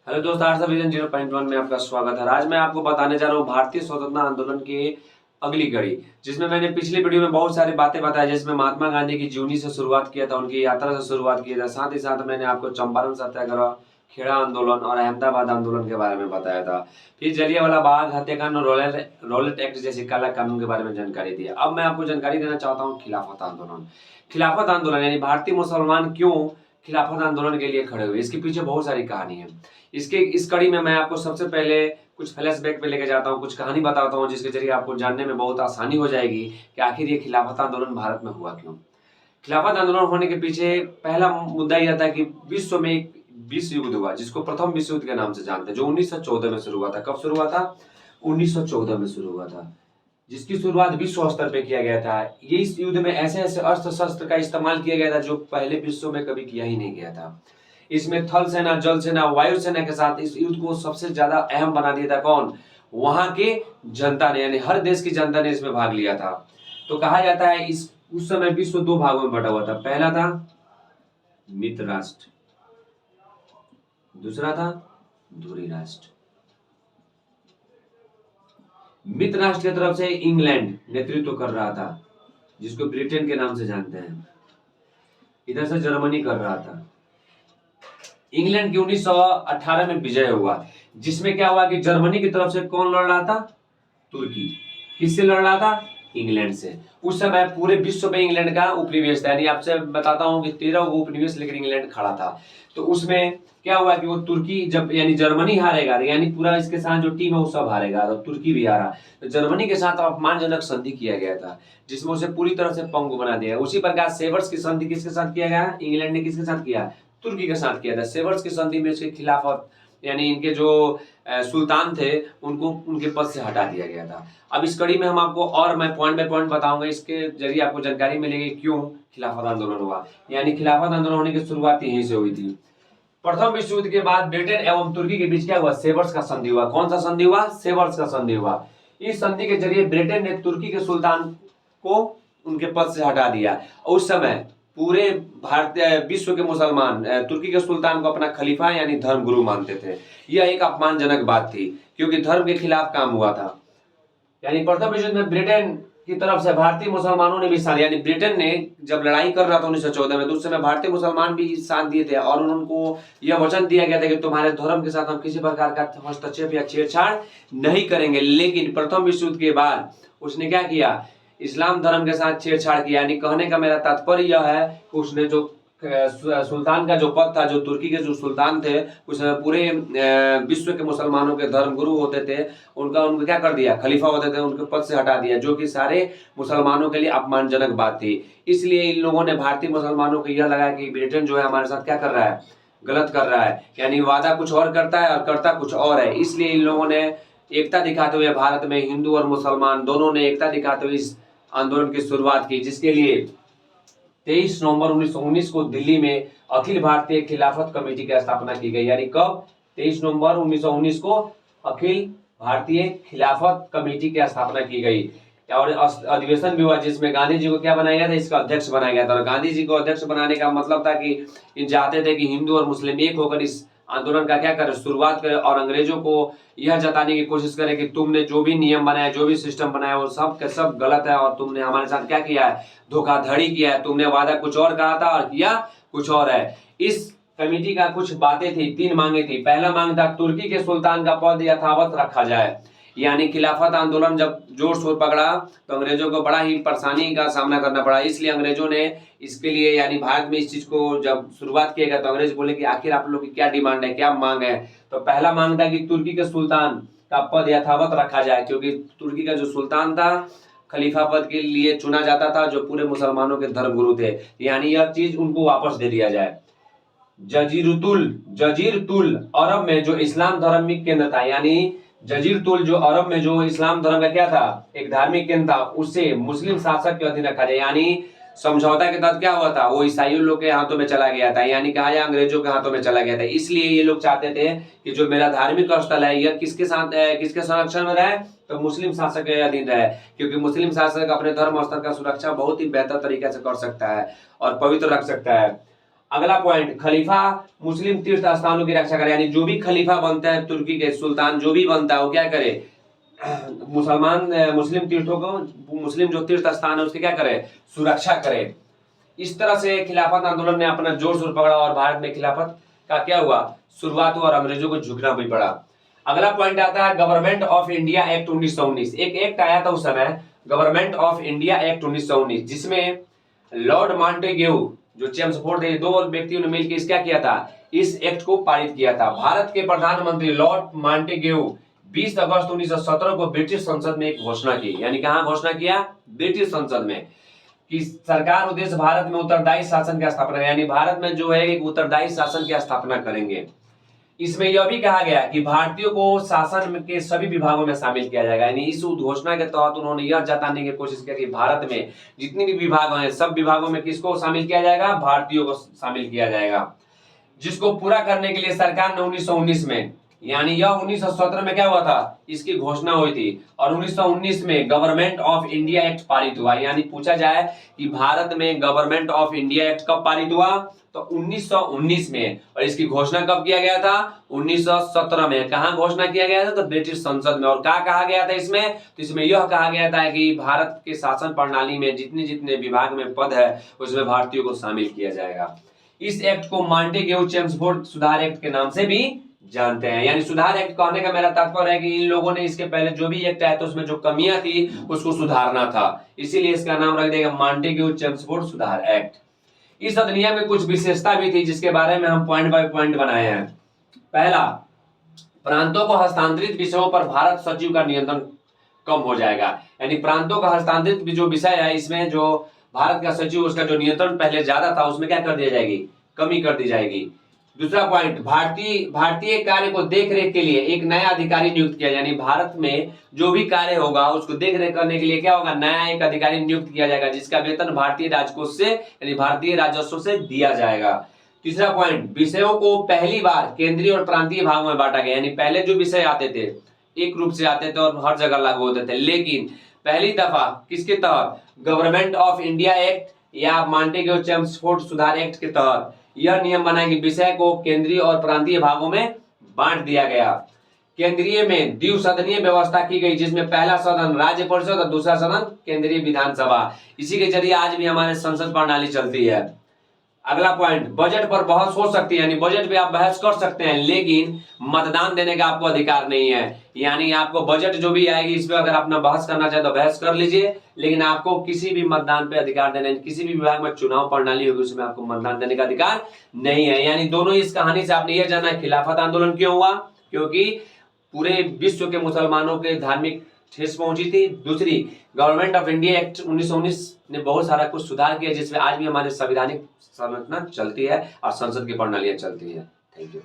Hello दोस्त, arts vision 0.1 में आपका स्वागत है। आज मैं आपको बताने जा रहा हूँ भारतीय स्वतंत्रता आंदोलन की अगली कड़ी, जिसमें मैंने पिछली वीडियो में बहुत सारी बातें बताई, जिसमें महात्मा गांधी की जीवनी से शुरुआत किया था, उनकी यात्रा से शुरुआत किया था। साथ ही साथ मैंने आपको चंपारण सत्याग्रह, खेड़ा आंदोलन और अहमदाबाद आंदोलन के बारे में बताया था। फिर जलियांवाला बाग हत्याकांड और रॉलेट एक्ट जैसे काला कानून के बारे में जानकारी दी। अब मैं आपको जानकारी देना चाहता हूँ खिलाफत आंदोलन। खिलाफत आंदोलन यानी भारतीय मुसलमान क्यों खिलाफत आंदोलन के लिए खड़े हुए, इसके पीछे बहुत सारी कहानी है। इस कड़ी में मैं आपको सबसे पहले कुछ फ्लैशबैक पे लेके जाता हूँ, कुछ कहानी बताता हूँ, जिसके जरिए आपको जानने में बहुत आसानी हो जाएगी कि आखिर ये खिलाफत आंदोलन भारत में हुआ क्यों। खिलाफत आंदोलन होने के पीछे पहला मुद्दा यह था कि विश्व में एक विश्व युद्ध हुआ, जिसको प्रथम विश्व युद्ध के नाम से जानते हैं, जो 1914 में शुरू हुआ था। कब शुरू हुआ था? 1914 में शुरू हुआ था, जिसकी शुरुआत विश्व स्तर पे किया गया था। ये इस युद्ध में ऐसे ऐसे अस्त्र शस्त्र का इस्तेमाल किया गया था जो पहले विश्व में कभी किया ही नहीं गया था। इसमें थल सेना, जल सेना, वायु सेना के साथ इस युद्ध को सबसे ज्यादा अहम बना दिया था कौन? वहां के जनता ने, यानी हर देश की जनता ने इसमें भाग लिया था। तो कहा जाता है उस समय विश्व दो भागों में बटा हुआ था। पहला था मित्र राष्ट्र, दूसरा था धुरी राष्ट्र। मित्र राष्ट्र की तरफ से इंग्लैंड नेतृत्व कर रहा था, जिसको ब्रिटेन के नाम से जानते हैं। इधर से जर्मनी कर रहा था। इंग्लैंड की 1918 में विजय हुआ, जिसमें क्या हुआ कि जर्मनी की तरफ से कौन लड़ रहा था? तुर्की। किससे लड़ रहा था? इंग्लैंड से। उस समय पूरे विश्व में इंग्लैंड का उपनिवेश था, यानी आपसे बताता हूं कि 13 उपनिवेश लेकर इंग्लैंड खड़ा था। तो उसमें क्या हुआ कि वो तुर्की जब, यानी जर्मनी हारेगा, यानी पूरा इसके साथ जो टीम है वो सब हारेगा, तो तुर्की भी हारा। तो जर्मनी के साथ अपमानजनक संधि किया गया था, जिसमें उसे पूरी तरह से पंगु बना दिया। उसी प्रकार सेवर्स की संधि किसके साथ किया गया? इंग्लैंड ने किसके साथ किया? तुर्की के साथ किया था। सेवर्स की संधि में इसके खिलाफत, यानी इनके जो सुल्तान थे, उनको उनके पद से हटा दिया गया था। अब इस कड़ी में हम आपको और मैं पॉइंट बाय पॉइंट बताऊंगा, इसके जरिए आपको जानकारी मिलेगी क्यों खिलाफत आंदोलन हुआ। यानी खिलाफत आंदोलन होने की शुरुआत यहीं से हुई थी। प्रथम विश्व युद्ध के बाद ब्रिटेन एवं तुर्की के बीच क्या हुआ? सेवर्स का संधि हुआ। कौन सा संधि हुआ? सेवर्स का संधि हुआ। इस संधि के जरिए ब्रिटेन ने तुर्की के सुल्तान को उनके पद से हटा दिया। उस समय पूरे भारतीय विश्व के मुसलमान तुर्की के सुल्तान को अपना खलीफा यानी धर्मगुरु मानते थे। यह एक अपमानजनक बात थी, क्योंकि धर्म के खिलाफ काम हुआ था। यानी प्रथम विश्व युद्ध में ब्रिटेन की तरफ से भारतीय मुसलमानों ने भी साथ, यानी ब्रिटेन ने जब लड़ाई कर रहा था 1914 में, तो उस समय भारतीय मुसलमान भी साथ दिए थे और उनको यह वचन दिया गया था कि तुम्हारे धर्म के साथ हम किसी प्रकार का हस्तक्षेप या छेड़छाड़ नहीं करेंगे। लेकिन प्रथम विश्व युद्ध के बाद उसने क्या किया? इस्लाम धर्म के साथ छेड़छाड़ किया। यानी कहने का मेरा तात्पर्य यह है कि उसने जो सुल्तान का जो पद था, जो तुर्की के जो सुल्तान थे, उसमें पूरे विश्व के मुसलमानों के धर्म गुरु होते थे, उनको क्या कर दिया? खलीफा होते थे, उनके पद से हटा दिया, जो कि सारे मुसलमानों के लिए अपमानजनक बात थी। इसलिए इन लोगों ने भारतीय मुसलमानों को यह लगा कि ब्रिटेन जो है हमारे साथ क्या कर रहा है? गलत कर रहा है। यानी वादा कुछ और करता है और करता कुछ और है। इसलिए इन लोगों ने एकता दिखाते हुए, भारत में हिंदू और मुसलमान दोनों ने एकता दिखाते हुए इस आंदोलन की शुरुआत की, जिसके लिए 23 नवंबर 1919 को दिल्ली में अखिल भारतीय खिलाफत कमेटी की स्थापना की गई। यानी कब? 23 नवंबर 1919 को अखिल भारतीय खिलाफत कमेटी की स्थापना की गई और अधिवेशन भी हुआ, जिसमें गांधी जी को क्या बनाया गया था? इसका अध्यक्ष बनाया गया था। और गांधी जी को अध्यक्ष बनाने का मतलब था कि इन चाहते थे कि हिंदू और मुस्लिम एक होकर इस आंदोलन का क्या करे? शुरुआत करे और अंग्रेजों को यह जताने की कोशिश करे कि तुमने जो भी नियम बनाया, जो भी सिस्टम बनाया, वो सब के सब गलत है और तुमने हमारे साथ क्या किया है? धोखाधड़ी किया है। तुमने वादा कुछ और कहा था और किया कुछ और है। इस कमेटी का कुछ बातें थी, 3 मांगे थी। पहला मांग था तुर्की के सुल्तान का पद यथावत रखा जाए। यानी खिलाफत आंदोलन जब जोर शोर पकड़ा तो अंग्रेजों को बड़ा ही परेशानी का सामना करना पड़ा। इसलिए अंग्रेजों ने इसके लिए, यानी भारत में इस चीज को जब शुरुआत किया गया तो अंग्रेज बोले कि आखिर आप लोग की क्या डिमांड है, क्या मांग है? तो पहला मांग था कि तुर्की के सुल्तान का पद यथावत रखा जाए, क्योंकि तुर्की का जो सुल्तान था खलीफा पद के लिए चुना जाता था, जो पूरे मुसलमानों के धर्मगुरु थे। यानी यह चीज उनको वापस दे दिया जाए। जजीरतुल अरब में जो इस्लाम धार्मिक केंद्र था, यानी जजीरतुल जो अरब में जो इस्लाम धर्म का क्या था? एक धार्मिक केंद्र था, उसे मुस्लिम शासक के अधीन रखा जाए। यानी समझौता के तहत क्या हुआ था? वो ईसाइयों लोग के हाथों में चला गया था, यानी कहा जाए अंग्रेजों के हाथों में चला गया था। इसलिए ये लोग चाहते थे कि जो मेरा धार्मिक स्थल है यह किसके साथ, किसके संरक्षण में रहे? तो मुस्लिम शासक के अधीन रहे, क्योंकि मुस्लिम शासक अपने धर्म स्थल का सुरक्षा बहुत ही बेहतर तरीके से कर सकता है और पवित्र रख सकता है। अगला पॉइंट, खलीफा मुस्लिम तीर्थ स्थानों की रक्षा करे, यानी जो भी खलीफा बनता है तुर्की के सुल्तान जो भी बनता है वो क्या करे, मुस्लिम तीर्थों को, मुस्लिम जो तीर्थ स्थान है उसकी क्या करे, सुरक्षा करे। इस तरह से खिलाफत आंदोलन ने अपना जोर शोर पकड़ा और भारत में खिलाफत का क्या हुआ, शुरुआत हुआ और अंग्रेजों को झुकना भी पड़ा। अगला पॉइंट आता है गवर्नमेंट ऑफ इंडिया एक्ट 1919। एक एक्ट आया था उस समय, गवर्नमेंट ऑफ इंडिया एक्ट 1919, जिसमें लॉर्ड मॉन्टेग्यू जो चेम्सफोर्ड थे, दो व्यक्तियों ने मिलकर क्या किया था, इस एक्ट को पारित किया था। भारत के प्रधानमंत्री लॉर्ड मॉन्टेग्यू 20 अगस्त 1917 को ब्रिटिश संसद में एक घोषणा की, यानी कहां घोषणा किया, ब्रिटिश संसद में, कि सरकार उद्देश्य भारत में उत्तरदायी शासन की स्थापना, यानी भारत में जो है एक उत्तरदायी शासन की स्थापना करेंगे। इसमें यह भी कहा गया कि भारतीयों को शासन के सभी विभागों में शामिल किया जाएगा, यानी इस घोषणा के तहत उन्होंने यह जताने की कोशिश की कि भारत में जितने भी विभाग हैं सब विभागों में किसको शामिल किया जाएगा, भारतीयों को शामिल किया जाएगा, जिसको पूरा करने के लिए सरकार ने 1919 में, यानी यह 1917 में क्या हुआ था, इसकी घोषणा हुई थी, और 1919 में गवर्नमेंट ऑफ इंडिया एक्ट पारित हुआ। यानी पूछा जाए कि भारत में गवर्नमेंट ऑफ इंडिया एक्ट कब पारित हुआ, तो 1919 में, और इसकी घोषणा कब किया गया था, 1917 में। कहां घोषणा किया गया था, तो ब्रिटिश संसद में। और क्या कहा गया था इसमें, तो इसमें यह कहा गया था कि भारत के शासन प्रणाली में जितने जितने विभाग में पद है उसमें भारतीयों को शामिल किया जाएगा। इस एक्ट को मॉन्टेग्यू चेम्सफोर्ड सुधार एक्ट के नाम से भी जानते हैं। यानी सुधार एक्ट कहने का मेरा तात्पर्य है कि इन लोगों ने इसके पहले जो भी एक्ट आया था उसमें जो कमियां थी उसको सुधारना था, इसीलिए इसका नाम रख देगा मॉन्टेग्यू चेम्सफोर्ड सुधार एक्ट। इस अधिनियम में कुछ विशेषता भी थी जिसके बारे में हम पॉइंट बाय पॉइंट बनाए हैं। पहला, प्रांतों को हस्तांतरित विषयों पर भारत सचिव का नियंत्रण कम हो जाएगा, यानी प्रांतों का हस्तांतरित जो विषय है इसमें जो भारत का सचिव उसका जो नियंत्रण पहले ज्यादा था उसमें क्या कर दिया जाएगी, कमी कर दी जाएगी। दूसरा पॉइंट, भारतीय कार्य को देखरेख के लिए एक नया अधिकारी नियुक्त किया, यानी भारत में जो भी कार्य होगा उसको देखरेख करने के लिए क्या होगा, नया एक अधिकारी नियुक्त किया जाएगा जिसका वेतन भारतीय राजकोष से यानी भारतीय राजस्व से दिया जाएगा। तीसरा पॉइंट, विषयों को पहली बार केंद्रीय और प्रांतीय भागों में बांटा गया, यानी पहले जो विषय आते थे एक रूप से आते थे और हर जगह लागू होते थे, लेकिन पहली दफा किसके तहत, गवर्नमेंट ऑफ इंडिया एक्ट या मॉन्टेग्यू चेम्सफोर्ड सुधार एक्ट के तहत यह नियम बना कि विषय को केंद्रीय और प्रांतीय भागों में बांट दिया गया। केंद्रीय में द्विसदनीय व्यवस्था की गई जिसमें पहला सदन राज्य परिषद और दूसरा सदन केंद्रीय विधानसभा। इसी के जरिए आज भी हमारे संसद प्रणाली चलती है। अगला पॉइंट, बजट पर बहस हो सकती है, यानी बजट पे आप बहस कर सकते हैं लेकिन मतदान देने का आपको अधिकार नहीं है। यानी आपको बजट जो भी आएगी इस पे अगर अपना बहस करना चाहे तो बहस कर लीजिए, लेकिन आपको किसी भी मतदान पे अधिकार देने, किसी भी विभाग में चुनाव प्रणाली होगी उसमें आपको मतदान देने का अधिकार नहीं है। यानी दोनों इस कहानी से आपने यह जाना खिलाफत आंदोलन क्यों हुआ, क्योंकि पूरे विश्व के मुसलमानों के धार्मिक ठेस पहुंची थी। दूसरी, गवर्नमेंट ऑफ इंडिया एक्ट 1919 ने बहुत सारा कुछ सुधार किया जिसमें आज भी हमारे संवैधानिक संरचना चलती है और संसद की प्रणालियां चलती है। Thank you.